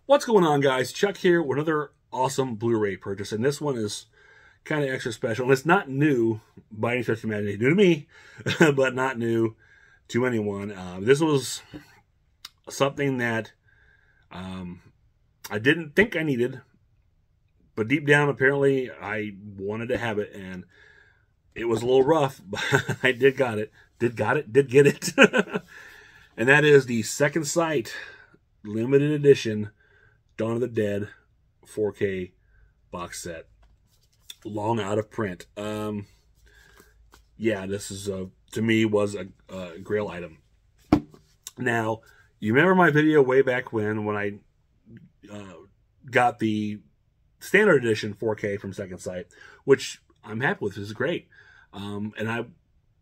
What's going on, guys? Chuck here with another awesome Blu-ray purchase, and this one is kind of extra special. And it's not new by any stretch of the imagination. New to me, but not new to anyone. This was something that I didn't think I needed, but deep down, apparently, I wanted to have it, and it was a little rough, but I did get it. And that is the Second Sight limited edition Dawn of the Dead 4K box set, long out of print. Yeah, this is to me was a grail item. Now, you remember my video way back when I got the standard edition 4K from Second Sight, which I'm happy with. This is great. And at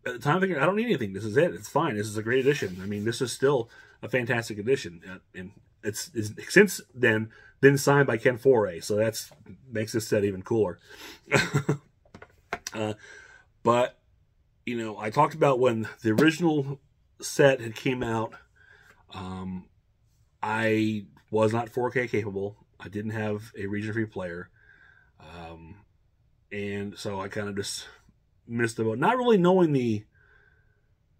the time, I figured I don't need anything. This is it. It's fine. This is a great edition. I mean, this is still a fantastic edition, and it's since then been signed by Ken Foray, so that's makes this set even cooler. But you know, I talked about when the original set had came out. I was not 4K capable. I didn't have a region-free player, and so I kind of just missed the boat, not really knowing the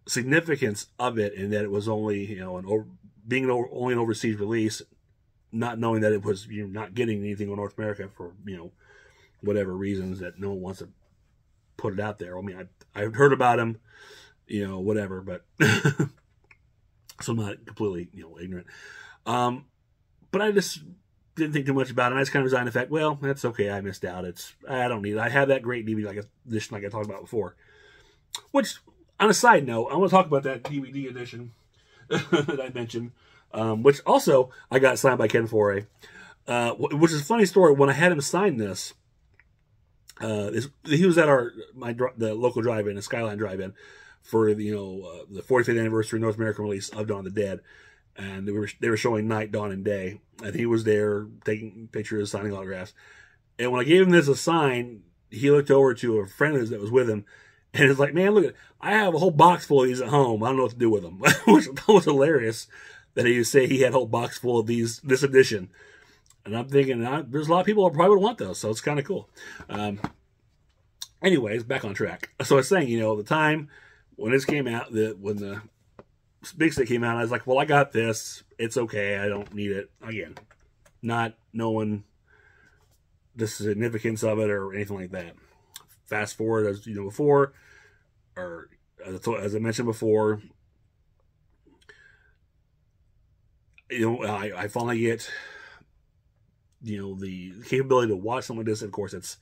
significance of it, and that it was only, you know, only an overseas release, not knowing that it was, you're not getting anything in North America for, you know, whatever reasons that no one wants to put it out there. I mean, I've heard about them, you know, whatever, but so I'm not completely, you know, ignorant. But I just didn't think too much about it. I just kind of resigned to the fact, well, that's okay. I missed out. I don't need it. I have that great DVD edition like I talked about before. Which, on a side note, I want to talk about that DVD edition that I mentioned, which also I got signed by Ken Foray, which is a funny story. When I had him sign this, he was at the local drive-in, the Skyline drive-in, for the 45th anniversary North American release of Dawn of the Dead. And they were showing night, dawn, and day. And he was there taking pictures, signing autographs. And when I gave him this a sign, he looked over to a friend that was with him, and was like, "Man, look, I have a whole box full of these at home. I don't know what to do with them." Which was hilarious that he would say he had a whole box full of this edition. And I'm thinking, there's a lot of people that probably would want those, so it's kind of cool. Anyways, back on track. So I was saying, you know, the time when this came out, when the big set came out, I was like, well, I got this. It's okay. I don't need it. Again, not knowing the significance of it or anything like that. Fast forward, as you know, before, or as I mentioned before, you know, I finally get, you know, the capability to watch something like this. Of course, it's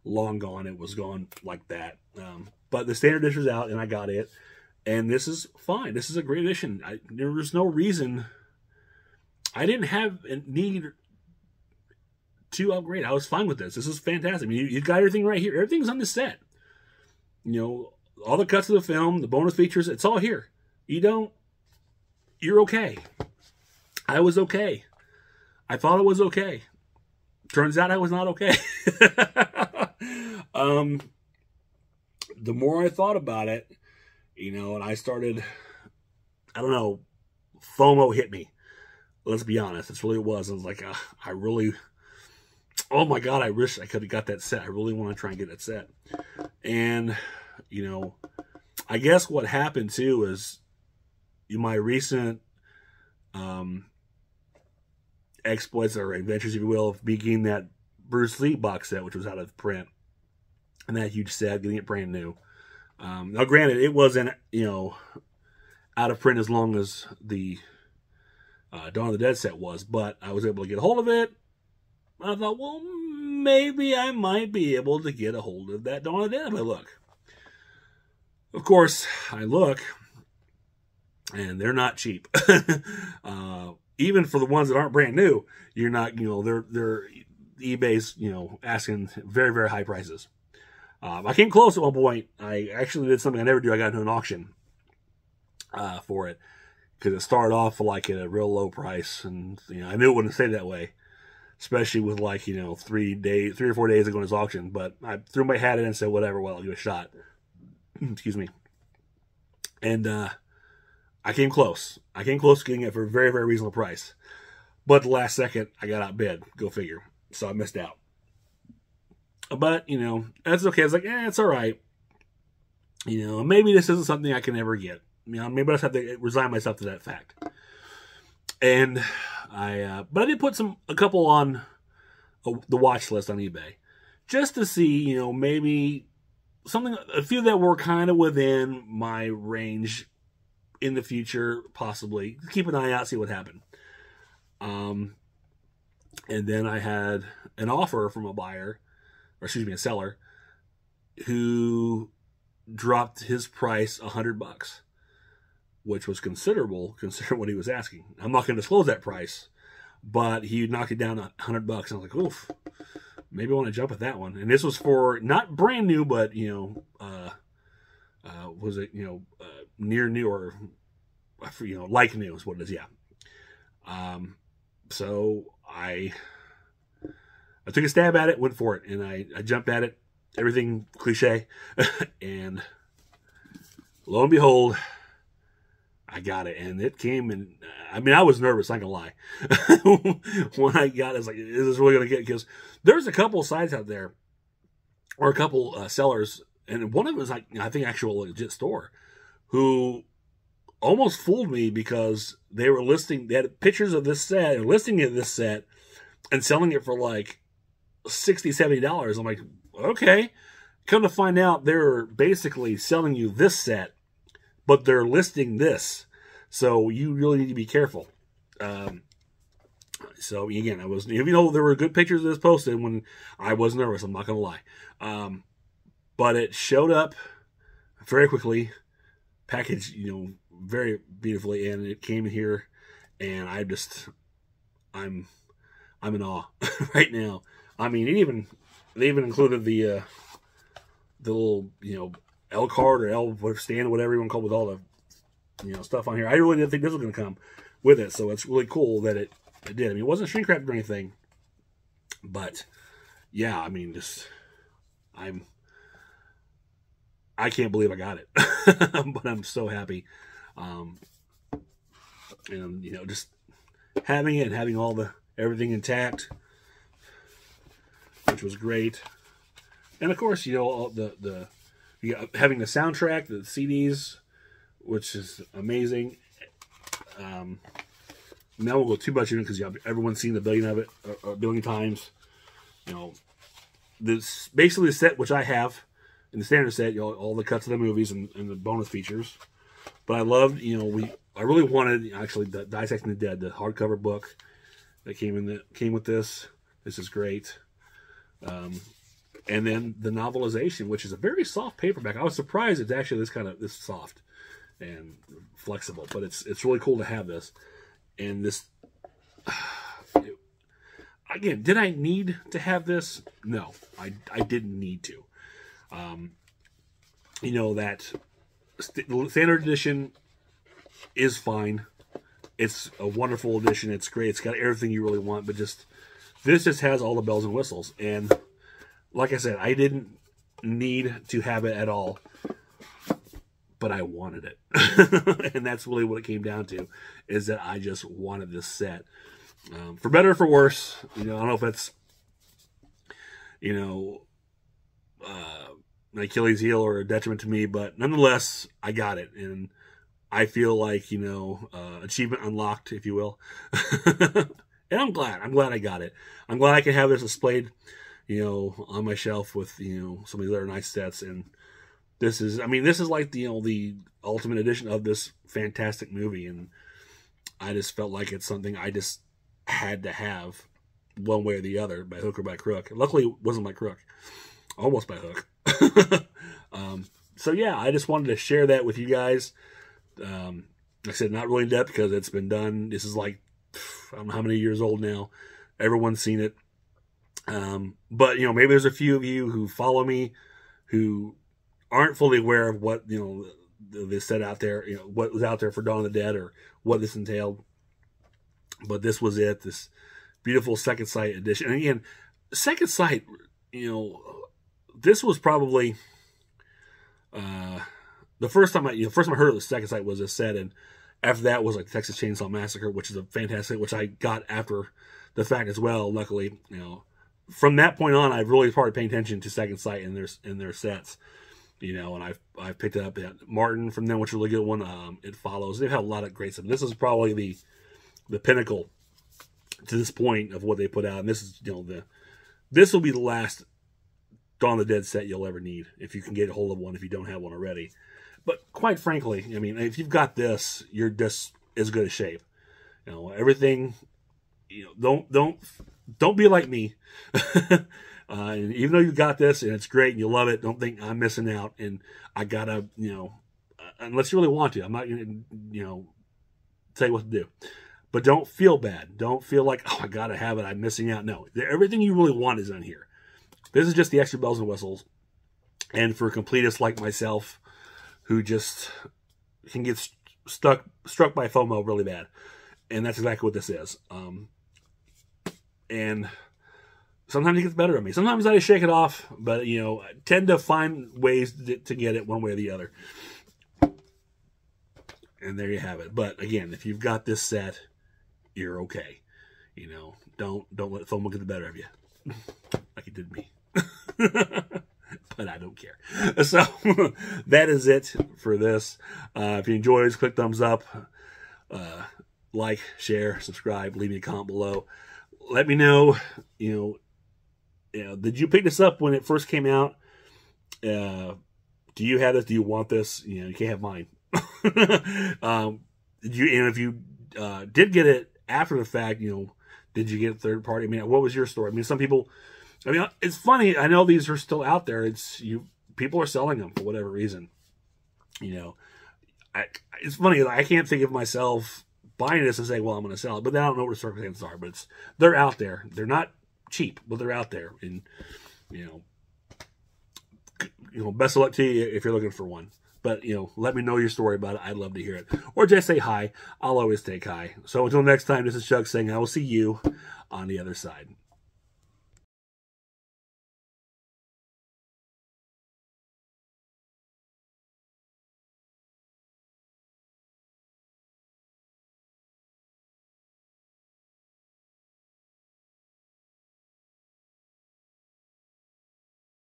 long gone. It was gone like that. But the standard edition was out, and I got it. And this is fine. This is a great edition. There was no reason. I didn't have a need to upgrade. I was fine with this. This is fantastic. I mean, you got everything right here. Everything's on the set. You know, all the cuts of the film, the bonus features, it's all here. You're okay. I was okay. I thought it was okay. Turns out I was not okay. The more I thought about it, you know, and I started, I don't know, FOMO hit me. Let's be honest. That's really what it was. I was like, I really, oh my God, I wish I could have got that set. I really want to try and get that set. And, you know, I guess what happened too is my recent exploits or adventures, if you will, of getting that Bruce Lee box set, which was out of print, and that huge set, getting it brand new. Now, granted, it wasn't, you know, out of print as long as the Dawn of the Dead set was, but I was able to get a hold of it. I thought, well, maybe I might be able to get a hold of that Dawn of the Dead if I look. Of course, I look, and they're not cheap. Even for the ones that aren't brand new, you're not, you know, they're eBay's, you know, asking very, very high prices. I came close at one point. I actually did something I never do. I got into an auction for it, because it started off like at a real low price, and you know, I knew it wouldn't stay that way, especially with, like, you know, 3 or 4 days ago in this auction. But I threw my hat in and said, whatever, well, I'll give it a shot. Excuse me. And I came close. I came close to getting it for a very, very reasonable price. But the last second, I got outbid. Go figure. So I missed out. But, you know, that's okay. I was like, it's all right. You know, maybe this isn't something I can ever get. You know, maybe I just have to resign myself to that fact. And but I did put a couple on the watch list on eBay, just to see, you know, maybe a few that were kind of within my range in the future, possibly. Keep an eye out, see what happened. And then I had an offer from a seller, who dropped his price $100, which was considerable considering what he was asking. I'm not going to disclose that price, but he knocked it down $100, and I was like, oof, maybe I want to jump at that one. And this was for not brand new, but, you know, was it, you know, near new, or, you know, like new is what it is. Yeah. So I took a stab at it, went for it, and I jumped at it. Everything cliche. And lo and behold, I got it. And it came, and I mean, I was nervous, not gonna lie. When I got it, I was like, is this really gonna get? Because there's a couple sites out there, or a couple sellers, and one of them was like, I think, actual legit store, who almost fooled me, because they had pictures of this set and listing of this set and selling it for like $60, $70. I'm like, okay. Come to find out, they're basically selling you this set, but they're listing this. So you really need to be careful. So again, even though there were good pictures of this posted, when I was nervous, I'm not going to lie. But it showed up very quickly, packaged, you know, very beautifully, and it came here, and I'm in awe right now. I mean, they even included the little, you know, L card or L stand, whatever you want to call it, with all the, you know, stuff on here. I really didn't think this was going to come with it, so it's really cool that it did. I mean, it wasn't shrink wrapped or anything, but yeah, I mean, I can't believe I got it, but I'm so happy. And, you know, just having it and having everything intact, which was great. And of course, you know, all having the soundtrack, the CDs, which is amazing. Now we'll go too much in because everyone's seen a billion of it a billion times. You know, this basically the set which I have in the standard set, you know, all the cuts of the movies and the bonus features. But I loved, you know, I really wanted, actually, the Dissecting the Dead, the hardcover book that came with this. This is great. And then the novelization, which is a very soft paperback. I was surprised it's actually this soft and flexible, but it's really cool to have this. And this, again, did I need to have this? No, I didn't need to. You know, that standard edition is fine. It's a wonderful edition. It's great. It's got everything you really want, but this just has all the bells and whistles. And like I said, I didn't need to have it at all, but I wanted it. And that's really what it came down to, is that I just wanted this set. For better or for worse, you know, I don't know if it's, you know, an Achilles heel or a detriment to me, but nonetheless, I got it. And I feel like, you know, achievement unlocked, if you will. And I'm glad I got it. I'm glad I can have this displayed, you know, on my shelf with, you know, some of these other nice sets. And this is like, you know, the ultimate edition of this fantastic movie. And I just felt like it's something I just had to have one way or the other, by hook or by crook. Luckily, it wasn't by crook. Almost by hook. So yeah, I just wanted to share that with you guys. Like I said, not really in depth because it's been done. This is like, I don't know how many years old now. Everyone's seen it. But, you know, maybe there's a few of you who follow me who aren't fully aware of what, you know, they said out there, you know, what was out there for Dawn of the Dead or what this entailed. But this was it, this beautiful Second Sight edition. And again, Second Sight, you know, this was probably the first time I heard of the Second Sight was this set, and After that was like Texas Chainsaw Massacre, which is a fantastic, which I got after the fact as well. Luckily, you know, from that point on, I've really started paying attention to Second Sight and their sets. You know, and I've picked up Martin from them, which is a really good one. It Follows. They've had a lot of great stuff. This is probably the pinnacle to this point of what they put out, and this is, you know, this will be the last Dawn of the Dead set you'll ever need if you can get a hold of one if you don't have one already. But quite frankly, I mean, if you've got this, you're just as good a shape. You know, everything. You know, don't be like me. And even though you got this and it's great and you love it, don't think I'm missing out and I gotta, you know, unless you really want to. I'm not gonna, you know, tell you what to do. But don't feel bad. Don't feel like, oh, I gotta have it, I'm missing out. No, everything you really want is in here. This is just the extra bells and whistles. And for completists like myself, who just can get struck by FOMO really bad. And that's exactly what this is. And sometimes it gets better at me. Sometimes I shake it off, but, you know, I tend to find ways to get it one way or the other. And there you have it. But again, if you've got this set, you're okay. You know, don't let FOMO get the better of you, like it did me. But I don't care. So that is it for this. If you enjoyed, click thumbs up, like, share, subscribe, leave me a comment below. Let me know, you know, did you pick this up when it first came out? Do you have this? Do you want this? You know, you can't have mine. And if you did get it after the fact, you know, did you get third party? I mean, what was your story? I mean, some people, I mean, it's funny. I know these are still out there. People are selling them for whatever reason. You know, it's funny. I can't think of myself buying this and saying, well, I'm going to sell it, but then I don't know what the circumstances are, but they're out there. They're not cheap, but they're out there. And, you know, best of luck to you if you're looking for one. But, you know, let me know your story about it. I'd love to hear it. Or just say hi. I'll always take hi. So until next time, this is Chuck saying I will see you on the other side.